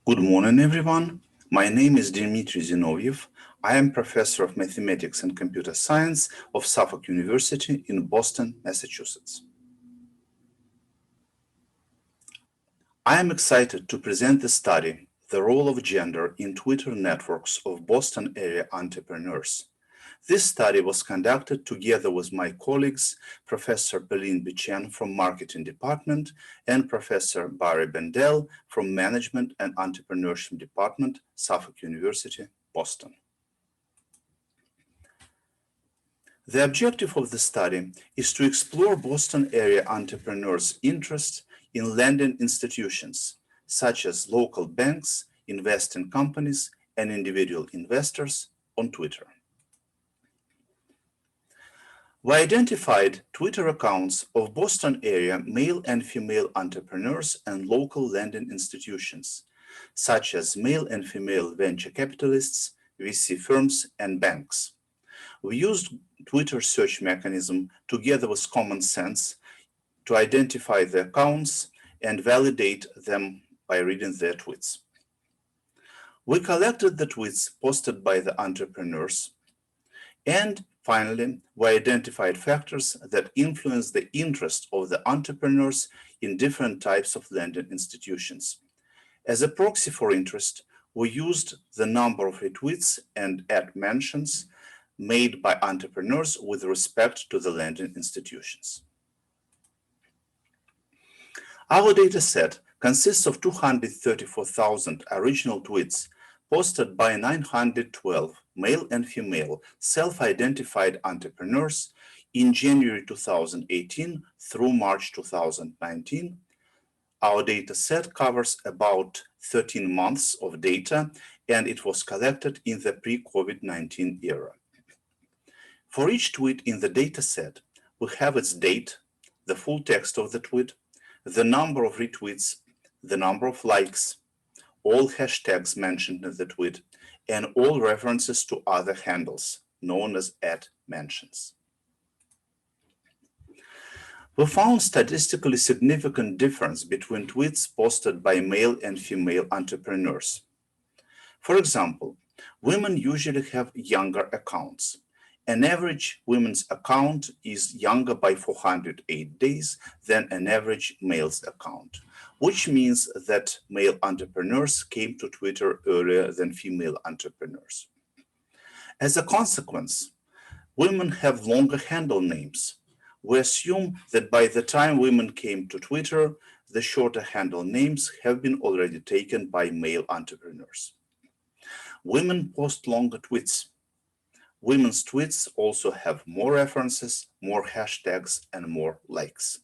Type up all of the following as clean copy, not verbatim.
Good morning, everyone. My name is Dmitry Zinoviev. I am professor of mathematics and computer science of Suffolk University in Boston, Massachusetts. I am excited to present the study, The Role of Gender in Twitter Networks of Boston Area Entrepreneurs. This study was conducted together with my colleagues, Professor Pauline Bichen from Marketing Department and Professor Barry Bendel from Management and Entrepreneurship Department, Suffolk University, Boston. The objective of the study is to explore Boston area entrepreneurs' interest in lending institutions, such as local banks, investing companies, and individual investors on Twitter. We identified Twitter accounts of Boston area male and female entrepreneurs and local lending institutions, such as male and female venture capitalists, VC firms, and banks. We used Twitter search mechanism together with common sense to identify the accounts and validate them by reading their tweets. We collected the tweets posted by the entrepreneurs, and finally, we identified factors that influence the interest of the entrepreneurs in different types of lending institutions. As a proxy for interest, we used the number of retweets and ad mentions made by entrepreneurs with respect to the lending institutions. Our data set consists of 234,000 original tweets posted by 912 male and female self-identified entrepreneurs in January 2018 through March 2019. Our data set covers about 13 months of data, and it was collected in the pre-COVID-19 era. For each tweet in the data set, we have its date, the full text of the tweet, the number of retweets, the number of likes, all hashtags mentioned in the tweet, and all references to other handles, known as ad mentions. We found statistically significant difference between tweets posted by male and female entrepreneurs. For example, women usually have younger accounts. An average women's account is younger by 408 days than an average male's account, which means that male entrepreneurs came to Twitter earlier than female entrepreneurs. As a consequence, women have longer handle names. We assume that by the time women came to Twitter, the shorter handle names have been already taken by male entrepreneurs. Women post longer tweets. Women's tweets also have more references, more hashtags, and more likes.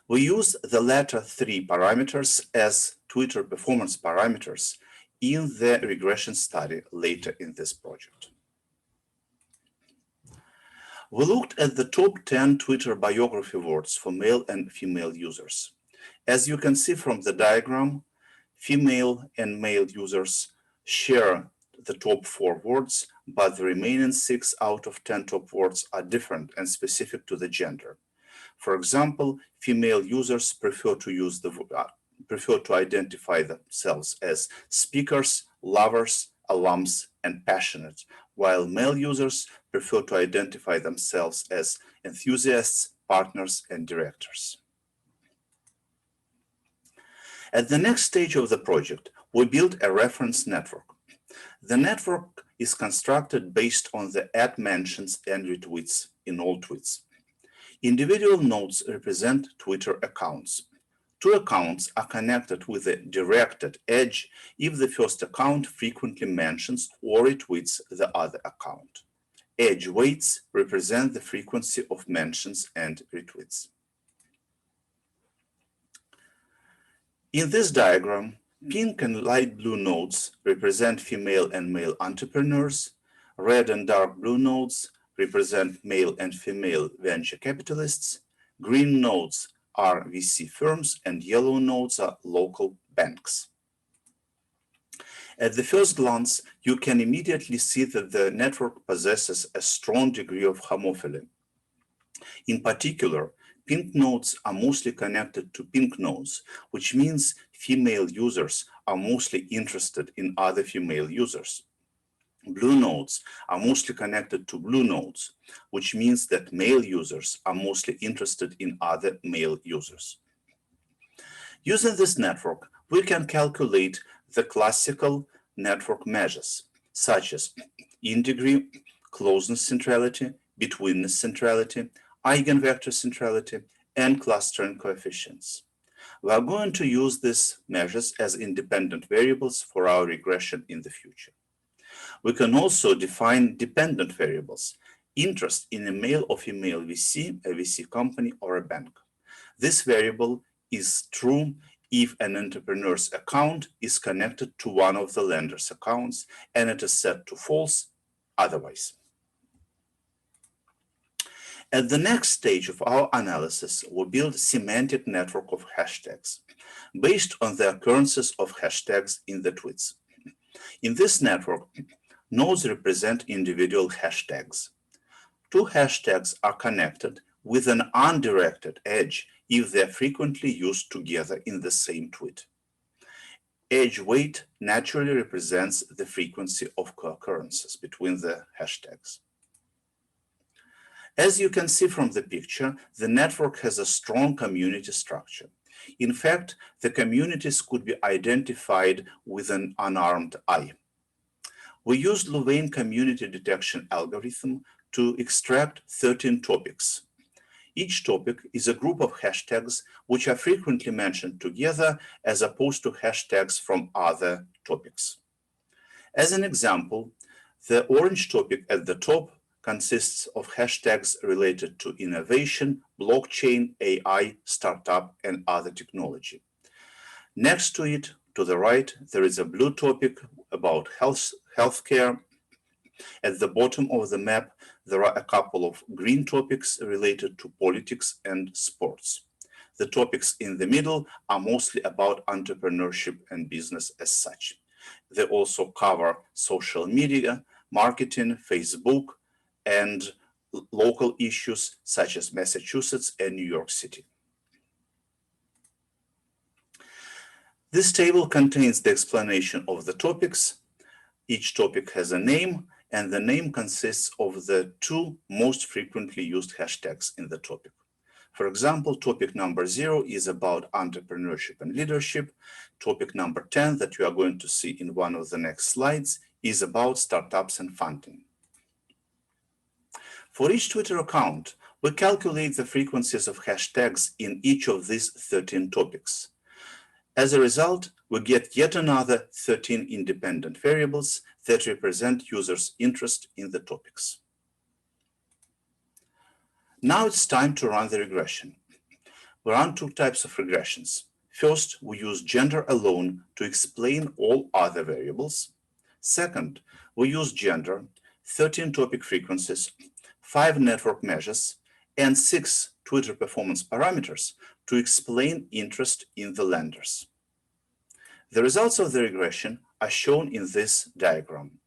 We use the latter three parameters as Twitter performance parameters in the regression study later in this project. We looked at the top 10 Twitter biography words for male and female users. As you can see from the diagram, female and male users share the top 4 words, but the remaining 6 out of 10 top words are different and specific to the gender. For example, female users prefer to identify themselves as speakers, lovers, alums, and passionate, while male users prefer to identify themselves as enthusiasts, partners, and directors. At the next stage of the project, we built a reference network. The network is constructed based on the ad mentions and retweets in all tweets. Individual nodes represent Twitter accounts. 2 accounts are connected with a directed edge if the first account frequently mentions or retweets the other account. Edge weights represent the frequency of mentions and retweets. In this diagram, pink and light blue nodes represent female and male entrepreneurs. Red and dark blue nodes represent male and female venture capitalists. Green nodes are VC firms, and yellow nodes are local banks. At the first glance, you can immediately see that the network possesses a strong degree of homophily. In particular, Pink nodes are mostly connected to pink nodes, which means female users are mostly interested in other female users. Blue nodes are mostly connected to blue nodes, which means that male users are mostly interested in other male users. Using this network, we can calculate the classical network measures, such as in-degree, closeness centrality, betweenness centrality, eigenvector centrality, and clustering coefficients. We are going to use these measures as independent variables for our regression in the future. We can also define dependent variables, interest in a male or female VC, a VC company, or a bank. This variable is true if an entrepreneur's account is connected to one of the lender's accounts, and it is set to false otherwise. At the next stage of our analysis, we build a semantic network of hashtags based on the occurrences of hashtags in the tweets. In this network, nodes represent individual hashtags. Two hashtags are connected with an undirected edge if they are frequently used together in the same tweet. Edge weight naturally represents the frequency of co-occurrences between the hashtags. As you can see from the picture, the network has a strong community structure. In fact, the communities could be identified with an unarmed eye. We used Louvain community detection algorithm to extract 13 topics. Each topic is a group of hashtags which are frequently mentioned together as opposed to hashtags from other topics. As an example, the orange topic at the top consists of hashtags related to innovation, blockchain, AI, startup, and other technology. Next to it, to the right, there is a blue topic about healthcare. At the bottom of the map, there are a couple of green topics related to politics and sports. The topics in the middle are mostly about entrepreneurship and business as such. They also cover social media, marketing, Facebook, and local issues such as Massachusetts and New York City. This table contains the explanation of the topics. Each topic has a name, and the name consists of the two most frequently used hashtags in the topic. For example, topic number 0 is about entrepreneurship and leadership. Topic number 10 that you are going to see in one of the next slides is about startups and funding. For each Twitter account, we calculate the frequencies of hashtags in each of these 13 topics. As a result, we get yet another 13 independent variables that represent users' interest in the topics. Now it's time to run the regression. We run two types of regressions. First, we use gender alone to explain all other variables. Second, we use gender, 13 topic frequencies, 5 network measures, and 6 Twitter performance parameters to explain interest in the lenders. The results of the regression are shown in this diagram.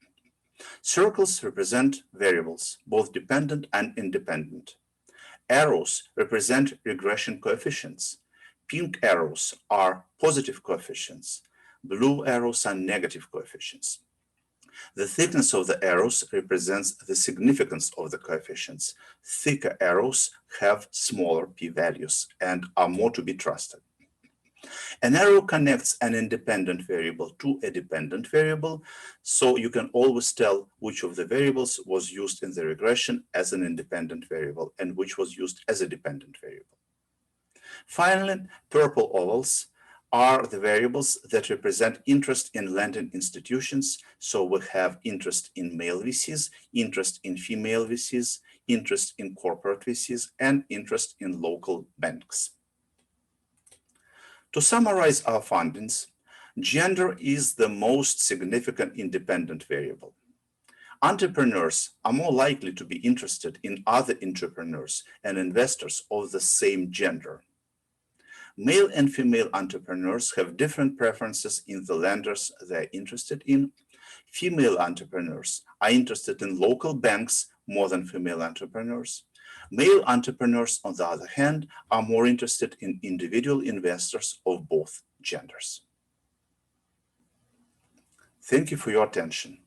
Circles represent variables, both dependent and independent. Arrows represent regression coefficients. Pink arrows are positive coefficients. Blue arrows are negative coefficients. The thickness of the arrows represents the significance of the coefficients. Thicker arrows have smaller p-values and are more to be trusted. An arrow connects an independent variable to a dependent variable, so you can always tell which of the variables was used in the regression as an independent variable and which was used as a dependent variable. Finally, purple ovals are the variables that represent interest in lending institutions. So we have interest in male VCs, interest in female VCs, interest in corporate VCs, and interest in local banks. To summarize our findings, gender is the most significant independent variable. Entrepreneurs are more likely to be interested in other entrepreneurs and investors of the same gender. Male and female entrepreneurs have different preferences in the lenders they're interested in. Female entrepreneurs are interested in local banks more than female entrepreneurs. Male entrepreneurs, on the other hand, are more interested in individual investors of both genders. Thank you for your attention.